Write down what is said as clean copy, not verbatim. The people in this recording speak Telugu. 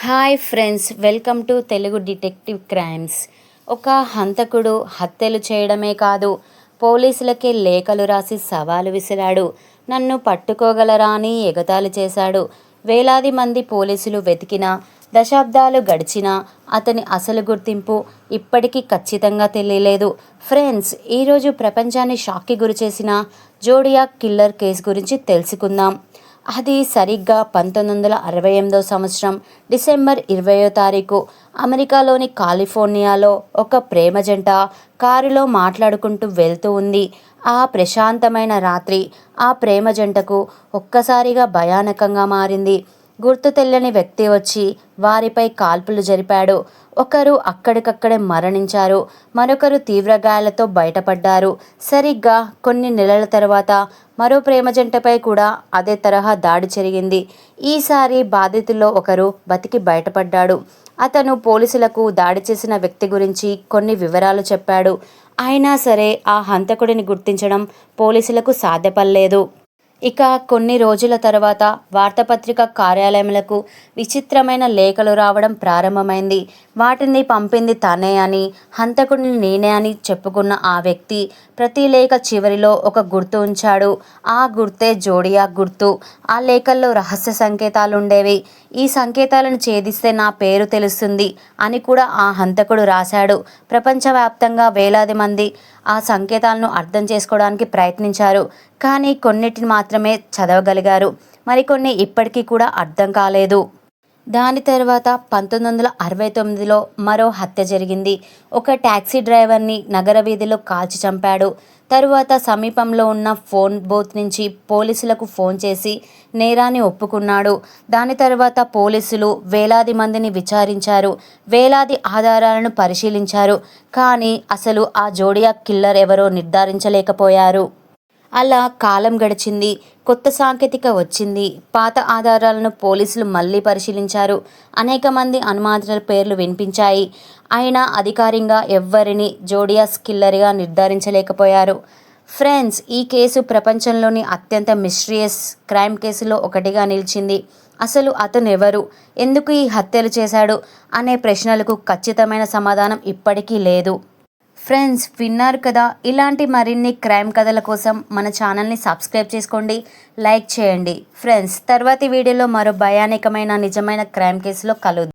Hi friends, welcome to Telugu detective crimes. ఒక హంతకుడు హత్యలు చేయడమే కాదు, పోలీసులకే లేఖలు రాసి సవాలు విసిరాడు. నన్ను పట్టుకోగలరా అని ఎగతాళి చేశాడు. వేలాది మంది పోలీసులు వెతికినా, దశాబ్దాలు గడిచినా అతని అసలు గుర్తింపు ఇప్పటికీ ఖచ్చితంగా తెలియలేదు. ఫ్రెండ్స్, ఈరోజు ప్రపంచాన్ని షాక్కి గురిచేసిన జోడియాక్ కిల్లర్ కేసు గురించి తెలుసుకుందాం. అది సరిగ్గా 1968 సంవత్సరం డిసెంబర్ 20వ తారీఖు అమెరికాలోని కాలిఫోర్నియాలో ఒక ప్రేమ జంట కారులో మాట్లాడుకుంటూ వెళ్తూ ఉంది. ఆ ప్రశాంతమైన రాత్రి ఆ ప్రేమ జంటకు ఒక్కసారిగా భయానకంగా మారింది. గుర్తు తెలియని వ్యక్తి వచ్చి వారిపై కాల్పులు జరిపాడు. ఒకరు అక్కడికక్కడే మరణించారు, మరొకరు తీవ్ర గాయాలతో బయటపడ్డారు. సరిగ్గా కొన్ని నెలల తర్వాత మరో ప్రేమ జంటపై కూడా అదే తరహా దాడి జరిగింది. ఈసారి బాధితుల్లో ఒకరు బతికి బయటపడ్డాడు. అతను పోలీసులకు దాడి చేసిన వ్యక్తి గురించి కొన్ని వివరాలు చెప్పాడు. అయినా సరే ఆ హంతకుడిని గుర్తించడం పోలీసులకు సాధ్యపడలేదు. ఇక కొన్ని రోజుల తర్వాత వార్తాపత్రిక కార్యాలయములకు విచిత్రమైన లేఖలు రావడం ప్రారంభమైంది. వాటిని పంపింది తనే అని, హంతకుడిని నేనే అని చెప్పుకున్న ఆ వ్యక్తి ప్రతి లేఖ చివరిలో ఒక గుర్తు ఉంచాడు. ఆ గుర్తే జోడియాక్ గుర్తు. ఆ లేఖల్లో రహస్య సంకేతాలుండేవి. ఈ సంకేతాలను ఛేదిస్తే నా పేరు తెలుస్తుంది అని కూడా ఆ హంతకుడు రాశాడు. ప్రపంచవ్యాప్తంగా వేలాది మంది ఆ సంకేతాలను అర్థం చేసుకోవడానికి ప్రయత్నించారు, కానీ కొన్నిటిని మాత్రమే చదవగలిగారు. మరికొన్ని ఇప్పటికీ కూడా అర్థం కాలేదు. దాని తర్వాత 1969లో మరో హత్య జరిగింది. ఒక టాక్సీ డ్రైవర్ని నగర వీధిలో కాల్చి చంపాడు. తరువాత సమీపంలో ఉన్న ఫోన్ బూత్ నుంచి పోలీసులకు ఫోన్ చేసి నేరాన్ని ఒప్పుకున్నాడు. దాని తర్వాత పోలీసులు వేలాది మందిని విచారించారు, వేలాది ఆధారాలను పరిశీలించారు, కానీ అసలు ఆ జోడియాక్ కిల్లర్ ఎవరో నిర్ధారించలేకపోయారు. అలా కాలం గడిచింది. కొత్త సాంకేతిక వచ్చింది. పాత ఆధారాలను పోలీసులు మళ్ళీ పరిశీలించారు. అనేక మంది అనుమానితుల పేర్లు వినిపించాయి. అయినా అధికారికంగా ఎవ్వరిని జోడియాక్ కిల్లర్గా నిర్ధారించలేకపోయారు. ఫ్రెండ్స్, ఈ కేసు ప్రపంచంలోని అత్యంత మిస్టీరియస్ క్రైమ్ కేసులో ఒకటిగా నిలిచింది. అసలు అతను ఎవరు, ఎందుకు ఈ హత్యలు చేశాడు అనే ప్రశ్నలకు ఖచ్చితమైన సమాధానం ఇప్పటికీ లేదు. ఫ్రెండ్స్, విన్నారు కదా, ఇలాంటి మరిన్ని క్రైమ్ కథల కోసం మన ఛానల్ని సబ్స్క్రైబ్ చేసుకోండి, లైక్ చేయండి. ఫ్రెండ్స్, తర్వాతి వీడియోలో మరో భయానకమైన నిజమైన క్రైమ్ కేసులో కలుద్దాం.